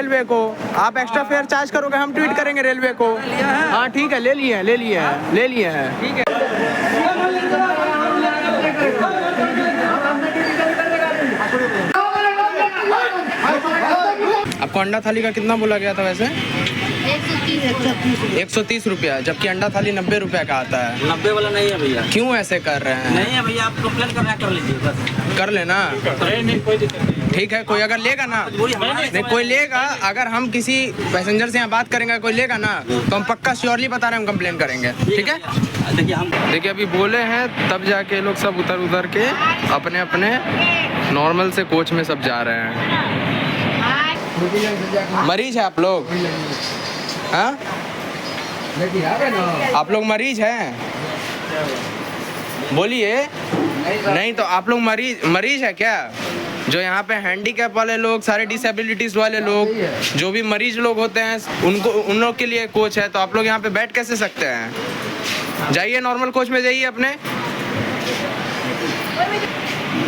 Railway को। आप extra fair charge करोगे, हम ट्वीट करेंगे रेलवे को। हाँ ठीक है, ले लिए हैं, ले लिए हैं, ले लिए हैं। ठीक है। आपको अंडा थाली का कितना बोला गया था वैसे? 130 रुपया, जबकि अंडा थाली 90 रुपया का आता है। 90 वाला नहीं है भैया। क्यों ऐसे कर रहे हैं? नहीं है भैया, आप कंप्लेन करना कर लीजिए बस। कर लेना, ठीक है। कोई अगर लेगा ना, नहीं कोई लेगा, अगर हम किसी पैसेंजर से यहाँ बात करेंगे, कोई लेगा ना, तो हम पक्का श्योरली बता रहे हैं, हम कंप्लेन करेंगे। ठीक है। देखिए अभी बोले हैं तब जाके लोग सब उतर के अपने अपने नॉर्मल से कोच में सब जा रहे हैं। मरीज है आप लोग? हाँ, आप लोग मरीज हैं? बोलिए। नहीं तो आप लोग मरीज है क्या? जो यहाँ पे हैंडीकैप वाले लोग, सारे डिसेबिलिटीज वाले लोग, जो भी मरीज लोग होते हैं, उन लोग के लिए कोच है। तो आप लोग यहाँ पे बैठ कैसे सकते हैं? जाइए नॉर्मल कोच में जाइए अपने।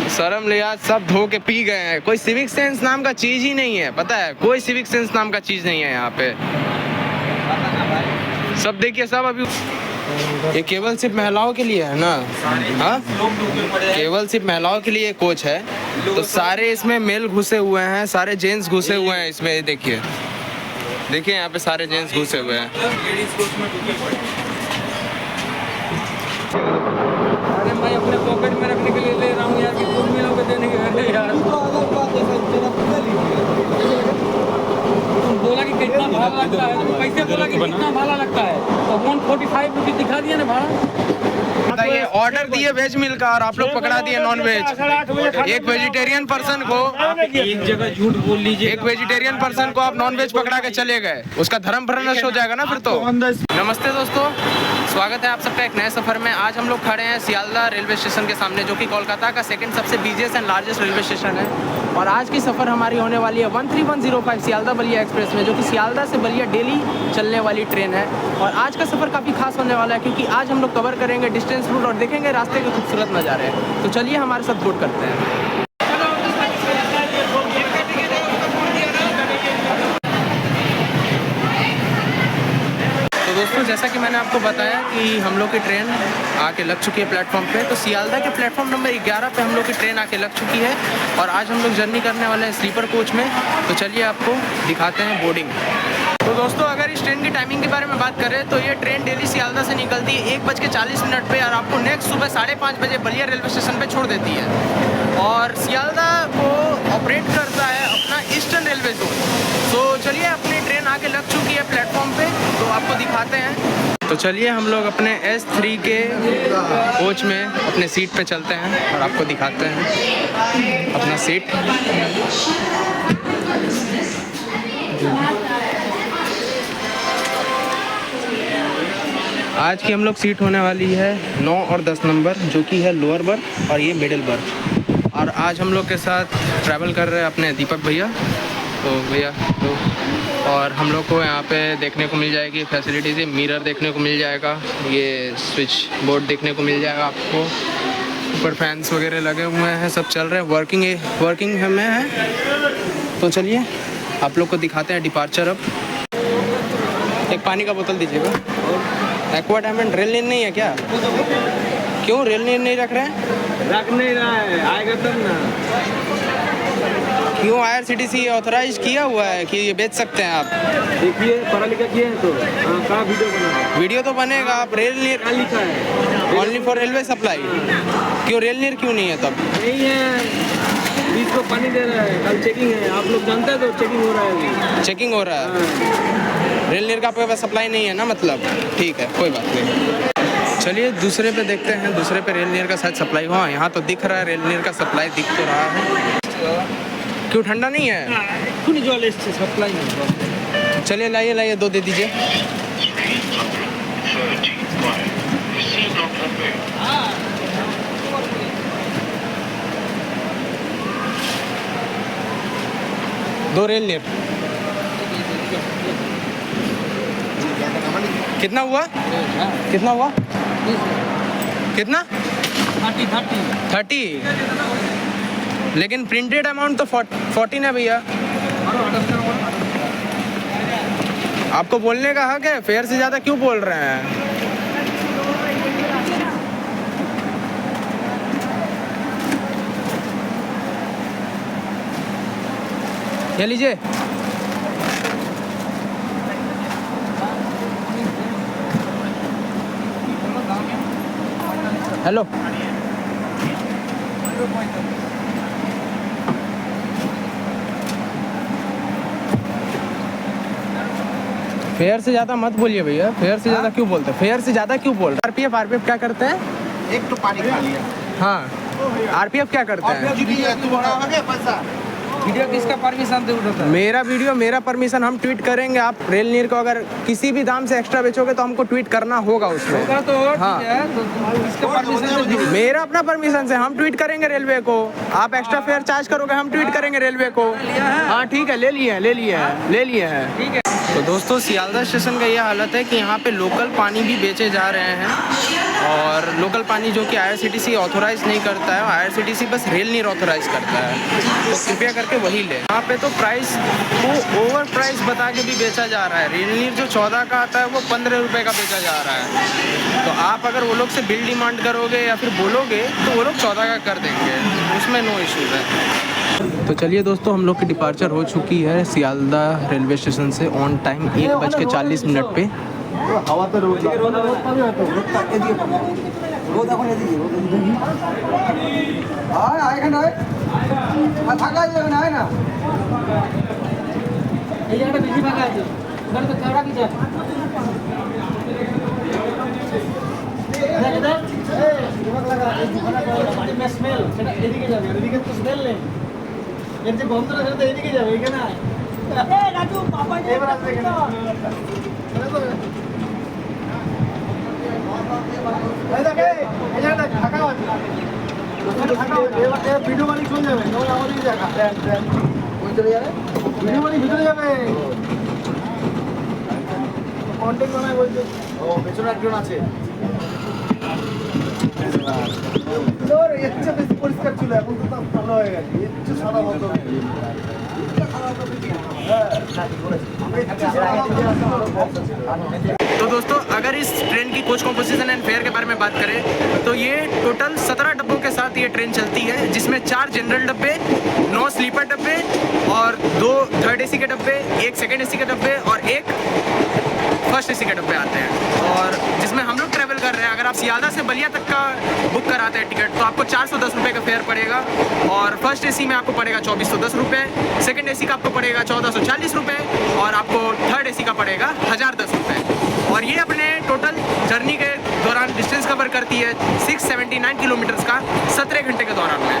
शर्म लिहाज सब धो के पी गए हैं। कोई सिविक सेंस नाम का चीज ही नहीं है, पता है? कोई सिविक सेंस नाम का चीज नहीं है यहाँ पे। सब देखिए, सब अभी ये केवल सिर्फ महिलाओं के लिए है ना? हाँ, केवल सिर्फ महिलाओं के लिए कोच है। तो सारे इसमें मेल घुसे हुए हैं, सारे जेंट्स घुसे हुए हैं इसमें। देखिए देखिए यहाँ पे सारे जेंट्स घुसे हुए हैं। अरे मैं अपने पॉकेट में रखने के लिए ले रहा हूँ यार, कि तुम मिलोगे देने के लिए यार। तुम बोला कि कितना भाड़ा लगता है, तुम कैसे बोला कि कितना भाड़ा लगता है? तो 145 रुपये दिखा दिया ना भाड़ा। ये ऑर्डर दिए वेज मिल का और आप लोग पकड़ा दिए नॉन वेज। एक वेजिटेरियन पर्सन को, एक जगह झूठ बोल लीजिए। एक वेजिटेरियन पर्सन को आप नॉन वेज पकड़ा के चले गए, उसका धर्म भ्रष्ट हो जाएगा ना फिर तो। नमस्ते दोस्तों, स्वागत है आप सबका एक नए सफर में। आज हम लोग खड़े हैं सियालदह रेलवे स्टेशन के सामने, जो कि कोलकाता का सेकंड सबसे busiest and largest railway station है। और आज की सफ़र हमारी होने वाली है 13105 सियालदह बलिया एक्सप्रेस में, जो कि सियालदह से बलिया डेली चलने वाली ट्रेन है। और आज का सफ़र काफ़ी खास होने वाला है, क्योंकि आज हम लोग कवर करेंगे डिस्टेंस रूट और देखेंगे रास्ते के खूबसूरत नज़ारे। तो चलिए हमारे साथ बोट करते हैं। तो दोस्तों, जैसा कि मैंने आपको बताया कि हम लोग की ट्रेन आके लग चुकी है प्लेटफॉर्म पे। तो सियालदह के प्लेटफॉर्म नंबर 11 पे हम लोग की ट्रेन आके लग चुकी है। और आज हम लोग जर्नी करने वाले हैं स्लीपर कोच में। तो चलिए आपको दिखाते हैं बोर्डिंग। तो दोस्तों, अगर इस ट्रेन की टाइमिंग के बारे में बात करें तो ये ट्रेन डेली सियालदह से निकलती है 1:40 पे और आपको नेक्स्ट सुबह 5:30 बजे बलिया रेलवे स्टेशन पे छोड़ देती है। और सियालदह को ऑपरेट करता है अपना ईस्टर्न रेलवे जोन। तो चलिए, अपनी ट्रेन आके लग चुकी है प्लेटफॉर्म पे, तो आपको दिखाते हैं। तो चलिए हम लोग अपने S3 के कोच में अपने सीट पे चलते हैं और आपको दिखाते हैं अपना सीट। आज की हम लोग सीट होने वाली है 9 और 10 नंबर, जो कि है लोअर बर्थ और ये मिडिल बर्थ। और आज हम लोग के साथ ट्रैवल कर रहे हैं अपने दीपक भैया। तो भैया तो और हम लोग को यहाँ पे देखने को मिल जाएगी फैसिलिटीज़, ये मिरर देखने को मिल जाएगा, ये स्विच बोर्ड देखने को मिल जाएगा आपको। ऊपर फैंस वगैरह लगे हुए हैं, सब चल रहे हैं, वर्किंग में है। तो चलिए आप लोग को दिखाते हैं डिपार्चर। अब एक पानी का बोतल दीजिएगा। एक्वा डायमंड रेल लाइन नहीं है क्या? क्यों रेल लाइन नहीं रख रहे हैं? रख नहीं रहा है, आएगा तब ना। क्यों? IRCTC ऑथराइज किया हुआ है कि ये बेच सकते हैं आप। देखिए पढ़ा लिखा किए हैं तो कहाँ वीडियो तो बनेगा। आप रेल नीर लिखा है ओनली फॉर रेलवे सप्लाई। क्यों रेल नीर क्यों नहीं है तब? नहीं है, बीच को पानी दे रहा है, कल चेकिंग है, आप लोग जानते हैं। तो चेकिंग हो रहा है अभी। चेकिंग हो रहा है। रेल नीर का आपके पास सप्लाई नहीं है ना, मतलब ठीक है, कोई बात नहीं। चलिए दूसरे पे देखते हैं। दूसरे पे रेल नीर का शायद सप्लाई हुआ। यहाँ तो दिख रहा है रेल नीर का सप्लाई दिख तो रहा है। क्यों ठंडा नहीं है? सप्लाई नहीं। चलिए लाइए 2 दे दीजिए। दो रेल नीर। कितना हुआ? कितना हुआ? कितना? 30। लेकिन प्रिंटेड अमाउंट तो 14 है भैया। आपको बोलने का हक है, फेयर से ज़्यादा क्यों बोल रहे हैं? ये लीजिए। हेलो, फेयर से ज़्यादा मत बोलिए भैया, फेयर से ज़्यादा क्यों बोलते हैं? फेयर से ज़्यादा क्यों बोल रहे हैं? आरपीएफ क्या करते हैं? एक तो पानी खा लिया। हाँ, आरपीएफ क्या करते हैं? वीडियो किसका परमिशन दे उठाता है? मेरा वीडियो, मेरा परमिशन, हम ट्वीट करेंगे। आप रेल नीर को अगर किसी भी दाम से एक्स्ट्रा बेचोगे तो हमको ट्वीट करना होगा उसमें। होगा तो हाँ। ठीक है, तो इसका परमिशन से दीजिए। मेरा अपना परमिशन से हम ट्वीट करेंगे रेलवे को। आप एक्स्ट्रा फेयर चार्ज करोगे, हम ट्वीट करेंगे रेलवे को। हाँ ठीक है, ले लिए हैं। ठीक है। तो दोस्तों, सियालदह स्टेशन का ये हालत है कि यहाँ पे लोकल पानी भी बेचे जा रहे हैं, और लोकल पानी जो कि IRCTC ऑथोराइज नहीं करता है, IRCTC बस रेल नीर ऑथोराइज करता है, तो कृपया करके वही ले। यहाँ पे तो प्राइस को ओवर प्राइस बता के भी बेचा जा रहा है। रेल नीर जो 14 का आता है वो 15 रुपये का बेचा जा रहा है। तो आप अगर वो लोग से बिल डिमांड करोगे या फिर बोलोगे तो वो लोग 14 का कर देंगे, उसमें नो इशूज़ है। तो चलिए दोस्तों, हम लोग की डिपार्चर हो चुकी है सियालदह रेलवे स्टेशन से ऑन टाइम 1:40 पे। हवा तो रोड ভিডিও বানি চলে যাবে, আমাদের জায়গা চলে যাবে, ভিডিও বানি ভিতরে যাবে, কন্টেন্ট বানায় বলছে। ও পেছনে একজন আছে, এর চেয়ে বেশি পরিষ্কার ছিল, এখন তো তার ভালো হয়ে গেছে, এর চেয়ে সাদা বন্ধ হয়ে গেছে। तो दोस्तों, अगर इस ट्रेन की कोच कॉम्पोजिशन एंड फेयर के बारे में बात करें तो ये टोटल 17 डब्बों के साथ ये ट्रेन चलती है, जिसमें 4 जनरल डब्बे, 9 स्लीपर डब्बे और 2 थर्ड एसी के डब्बे, 1 सेकंड एसी के डब्बे और 1 फर्स्ट एसी के डब्बे आते हैं। और जिसमें हम लोग ट्रैवल कर रहे हैं, अगर आप सियालदह से बलिया तक का बुक कराते हैं टिकट तो आपको 410 रुपये का फेयर पड़ेगा, और फर्स्ट एसी में आपको पड़ेगा 2410 रुपये, सेकंड एसी का आपको पड़ेगा 1440 रुपये, और आपको थर्ड एसी का पड़ेगा 1010 रुपये। और ये अपने टोटल जर्नी के दौरान डिस्टेंस कवर करती है 679 किलोमीटर्स का 17 घंटे के दौरान में।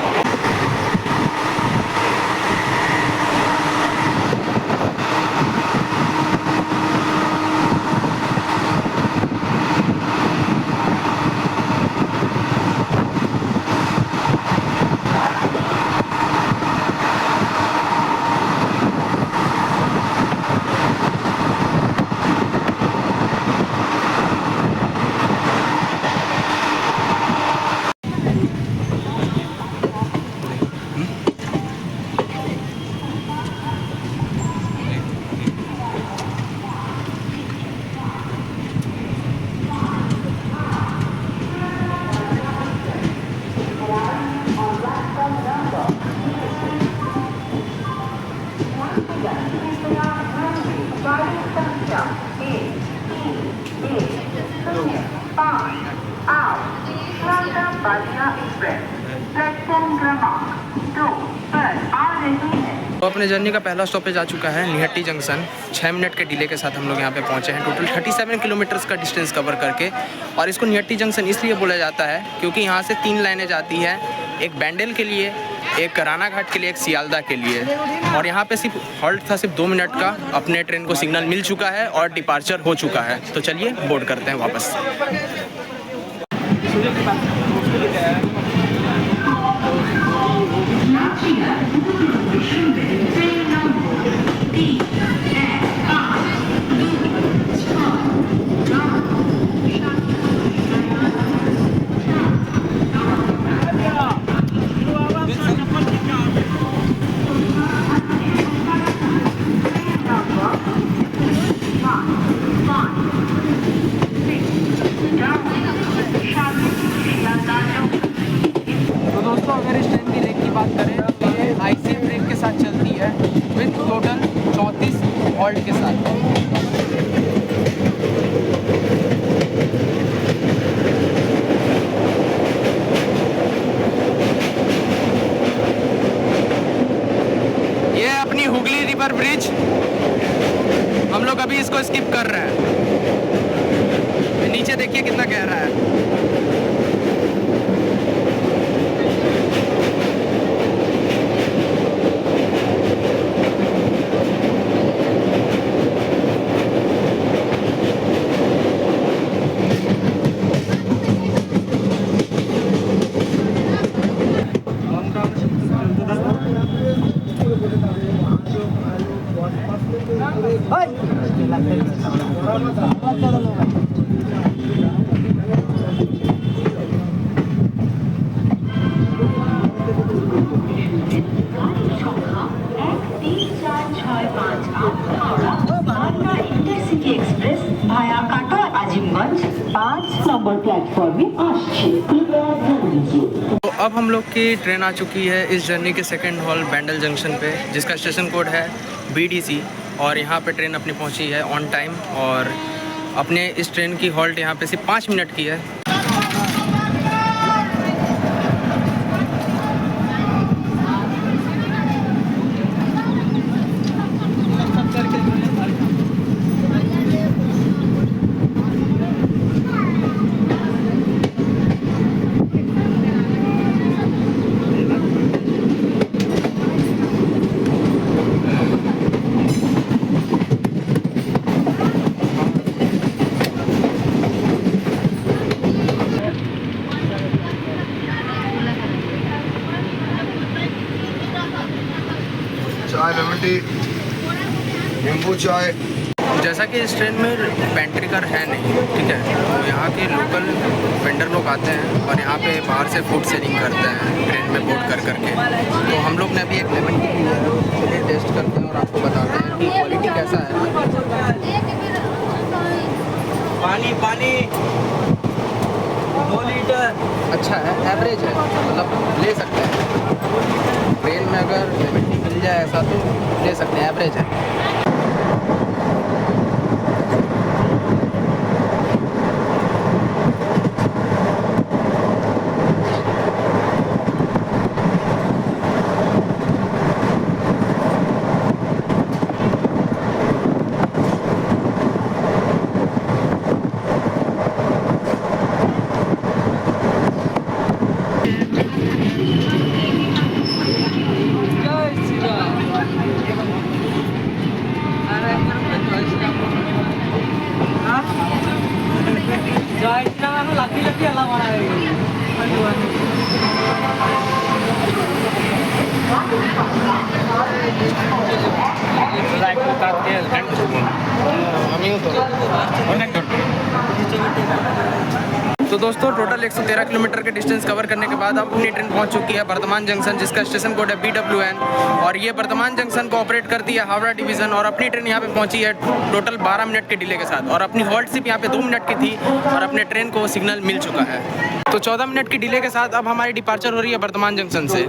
तो अपने जर्नी का पहला स्टॉपेज आ चुका है निहट्टी जंक्शन। 6 मिनट के डिले के साथ हम लोग यहाँ पे पहुँचे हैं, टोटल 37 किलोमीटर्स का डिस्टेंस कवर करके। और इसको निहट्टी जंक्शन इसलिए बोला जाता है क्योंकि यहाँ से 3 लाइनें जाती हैं, एक बैंडेल के लिए, एक रानाघाट के लिए, एक सियालदह के लिए। और यहाँ पे सिर्फ हॉल्ट था सिर्फ 2 मिनट का। अपने ट्रेन को सिग्नल मिल चुका है और डिपार्चर हो चुका है, तो चलिए बोर्ड करते हैं वापस। ओवर ब्रिज, हम लोग अभी इसको स्किप कर रहे हैं। नीचे देखिए कितना गहरा है। इंटरसिटी एक्सप्रेस भाया काटोया आजिमगंज 5 नंबर प्लेटफॉर्मे আসছে। तो अब हम लोग की ट्रेन आ चुकी है इस जर्नी के सेकंड हॉल बैंडल जंक्शन पे, जिसका स्टेशन कोड है BDC। और यहाँ पे ट्रेन अपनी पहुँची है ऑन टाइम, और अपने इस ट्रेन की हॉल्ट यहाँ पे सिर्फ 5 मिनट की है। चाय लेमन टी, नींबू चाय। जैसा कि इस ट्रेन में पेंट्री कार है नहीं, ठीक है, तो यहाँ के लोकल वेंडर लोग आते हैं और यहाँ पे बाहर से फूड सेलिंग करते हैं ट्रेन में बोर्ड कर करके। तो हम लोग ने अभी एक लेमन टी लिया है, चलिए टेस्ट करते हैं और आपको बताते हैं कि क्वालिटी कैसा है। पानी पानी 2 लीटर। अच्छा है, एवरेज है, मतलब ले सकते हैं। ट्रेन में अगर लेमन टी मिल जाए ऐसा तो ले सकते हैं, एवरेज है। तो दोस्तों टोटल 113 किलोमीटर के डिस्टेंस कवर करने के बाद अब अपनी ट्रेन पहुंच चुकी है बर्धमान जंक्शन, जिसका स्टेशन कोड है BWN। और ये बर्धमान जंक्शन को ऑपरेट करती है हावड़ा डिवीज़न, और अपनी ट्रेन यहाँ पे पहुंची है टोटल 12 मिनट के डिले के साथ, और अपनी हॉल्ट सिर्फ यहाँ पे 2 मिनट की थी, और अपने ट्रेन को सिग्नल मिल चुका है। तो 14 मिनट की डिले के साथ अब हमारी डिपार्चर हो रही है बर्धमान जंक्शन से।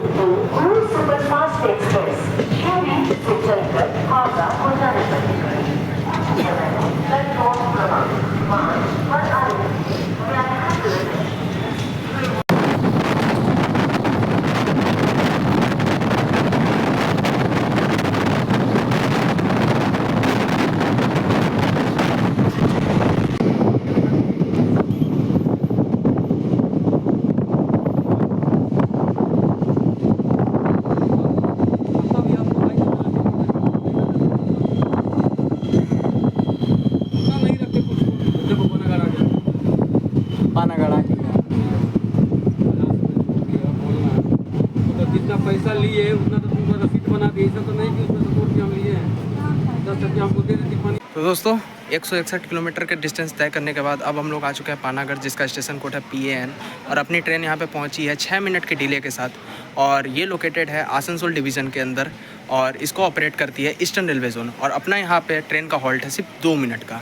पैसा लिए उतना तो तुमको रसीद बना दी, ऐसा तो नहीं कि उसमें 100 रुपये हम लिए हैं, 10 रुपये हमको दे देती पानी। तो दोस्तों 161 किलोमीटर के डिस्टेंस तय करने के बाद अब हम लोग आ चुके हैं पानागढ़, जिसका स्टेशन कोड है PAN, और अपनी ट्रेन यहाँ पे पहुँची है 6 मिनट के डिले के साथ। और ये लोकेटेड है आसनसोल डिवीज़न के अंदर, और इसको ऑपरेट करती है ईस्टर्न रेलवे जोन, और अपना यहाँ पे ट्रेन का हॉल्ट है सिर्फ 2 मिनट का।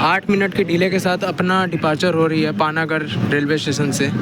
8 मिनट के डिले के साथ अपना डिपार्चर हो रही है पानागढ़ रेलवे स्टेशन से।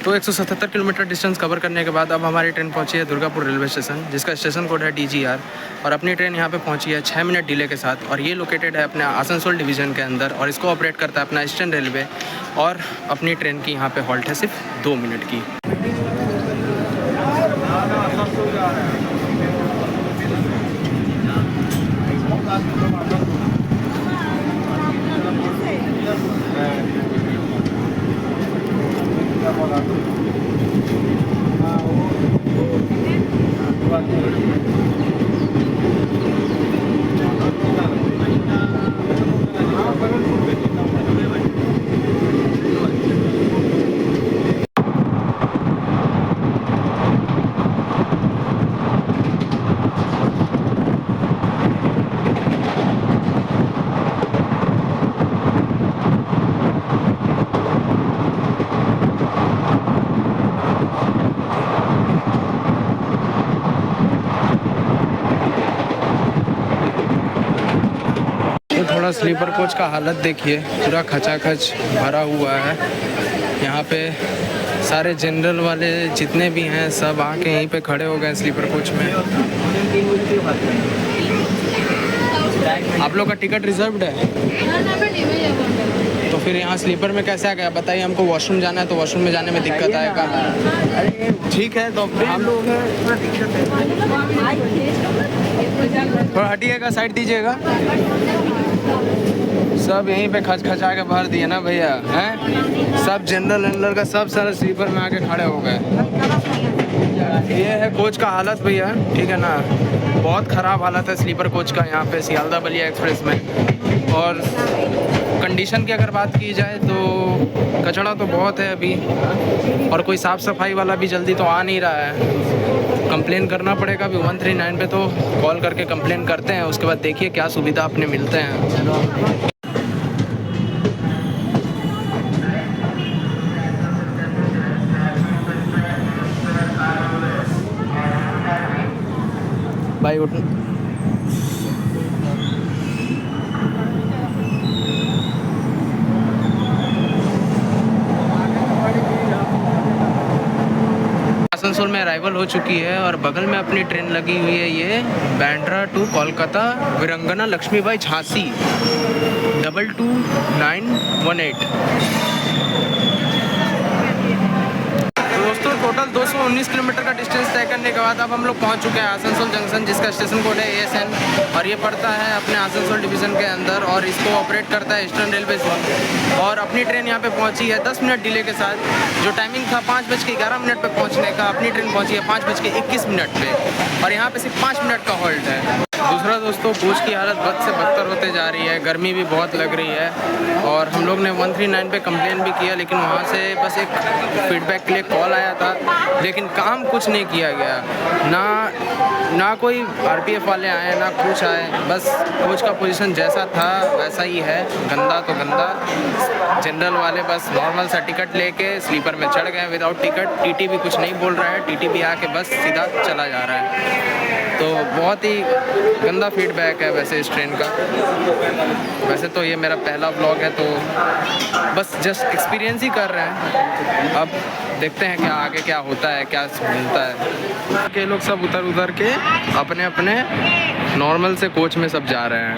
तो 177 किलोमीटर डिस्टेंस कवर करने के बाद अब हमारी ट्रेन पहुंची है दुर्गापुर रेलवे स्टेशन, जिसका स्टेशन कोड है DGR। और अपनी ट्रेन यहां पे पहुंची है 6 मिनट डिले के साथ, और ये लोकेटेड है अपने आसनसोल डिवीज़न के अंदर, और इसको ऑपरेट करता है अपना ईस्टर्न रेलवे। और अपनी ट्रेन की यहाँ पे हॉल्ट है सिर्फ 2 मिनट की। थोड़ा स्लीपर कोच का हालत देखिए, पूरा खचाखच भरा हुआ है। यहाँ पे सारे जनरल वाले जितने भी हैं सब आके यहीं पे खड़े हो गए स्लीपर कोच में। आप लोग का टिकट रिजर्व्ड है? तो फिर यहाँ स्लीपर में कैसे आ गया बताइए? हमको वॉशरूम जाना है, तो वॉशरूम में जाने में दिक्कत आएगा। ठीक है, तो हम लोग थोड़ा हटिएगा, साइड दीजिएगा। सब यहीं पे खच खचा के भर दिए ना भैया, हैं? सब जनरल का सब सारा स्लीपर में आके खड़े हो गए। ये है कोच का हालत भैया, ठीक है ना? बहुत ख़राब हालत है स्लीपर कोच का यहाँ पे सियालदा बलिया एक्सप्रेस में। और कंडीशन की अगर बात की जाए तो कचरा तो बहुत है अभी, और कोई साफ़ सफाई वाला भी जल्दी तो आ नहीं रहा है। कंप्लेन करना पड़ेगा अभी 139 पे, तो कॉल करके कंप्लेन करते हैं, उसके बाद देखिए क्या सुविधा अपने मिलते हैं। भाई उठ आसनसोल में अराइवल हो चुकी है, और बगल में अपनी ट्रेन लगी हुई है ये बांद्रा टू कोलकाता वीरंगना लक्ष्मीबाई झांसी 22918। दोस्तों टोटल 219 किलोमीटर का डिस्टेंस तय करने के बाद अब हम लोग पहुंच चुके हैं आसनसोल जंक्शन, जिसका स्टेशन कोड है ASN, और ये पड़ता है अपने आसनसोल डिवीज़न के अंदर, और इसको ऑपरेट करता है ईस्टर्न रेलवे जोन। और अपनी ट्रेन यहाँ पे पहुंची है 10 मिनट डिले के साथ। जो टाइमिंग था 5:11 पे पहुँचने का, अपनी ट्रेन पहुँची है 5:21 पे, और यहाँ पर सिर्फ 5 मिनट का हॉल्ट है। दूसरा दोस्तों, कोच की हालत बद से बदतर होते जा रही है, गर्मी भी बहुत लग रही है, और हम लोग ने 139 पे कंप्लेन भी किया, लेकिन वहाँ से बस एक फीडबैक के लिए कॉल आया था, लेकिन काम कुछ नहीं किया गया। ना कोई RPF वाले आए, ना कुछ आए, बस कोच का पोजीशन जैसा था वैसा ही है, गंदा तो गंदा। जनरल वाले बस नॉर्मल सा टिकट लेके स्लीपर में चढ़ गए विदाउट टिकट। TT भी कुछ नहीं बोल रहा है, TT भी आके बस सीधा चला जा रहा है। तो बहुत ही गंदा फीडबैक है वैसे इस ट्रेन का। वैसे तो ये मेरा पहला ब्लॉग है, तो बस जस्ट एक्सपीरियंस ही कर रहे हैं। अब देखते हैं क्या आगे क्या होता है, क्या मिलता है। के लोग सब उतर के अपने अपने नॉर्मल से कोच में सब जा रहे हैं।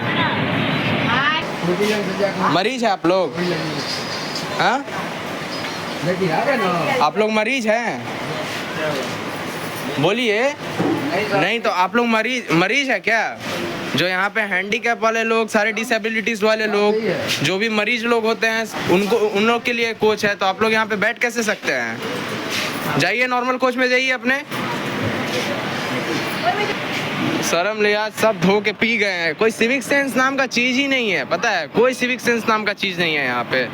मरीज है आप लोग? हाँ, आप लोग मरीज हैं? बोलिए। नहीं तो आप लोग मरीज है क्या? जो यहाँ पे हैंडीकैप वाले लोग, सारे डिसेबिलिटीज वाले लोग, जो भी मरीज लोग होते हैं, उन लोग के लिए कोच है। तो आप लोग यहाँ पे बैठ कैसे सकते हैं? जाइए नॉर्मल कोच में जाइए अपने। शर्म लिहाज सब धो के पी गए हैं। कोई सिविक सेंस नाम का चीज ही नहीं है, पता है? कोई सिविक सेंस नाम का चीज नहीं है यहाँ पे।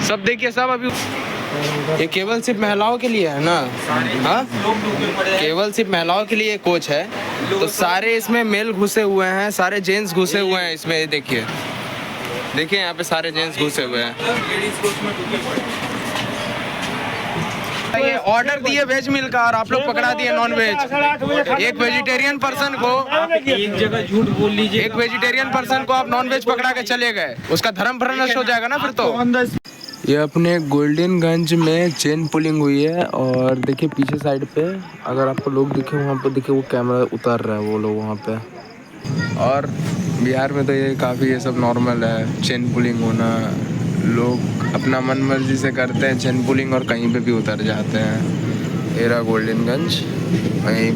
सब देखिए, सब अभी ये केवल सिर्फ महिलाओं के लिए है ना? हाँ, केवल सिर्फ महिलाओं के लिए कोच है, तो सारे इसमें मेल घुसे हुए हैं, सारे जेंट्स घुसे हुए हैं इसमें। देखिए यहाँ पे सारे जेंट्स घुसे हुए हैं। ये ऑर्डर दिए वेज मील का, और आप लोग पकड़ा दिए नॉन वेज। एक वेजिटेरियन पर्सन को, एक जगह झूठ बोल लीजिए। एक वेजिटेरियन पर्सन को आप नॉन वेज पकड़ा के चले गए, उसका धर्म भ्रष्ट हो जाएगा ना फिर तो। ये अपने गोल्डनगंज में चेन पुलिंग हुई है और देखिए पीछे साइड पे अगर आपको लोग दिखे वहाँ पे देखिए वो कैमरा उतार रहा है वो लोग वहाँ पे। और बिहार में तो ये काफ़ी ये सब नॉर्मल है चेन पुलिंग होना, लोग अपना मन मर्जी से करते हैं चेन पुलिंग और कहीं पे भी उतर जाते हैं। एरा गोल्डनगंज वहीं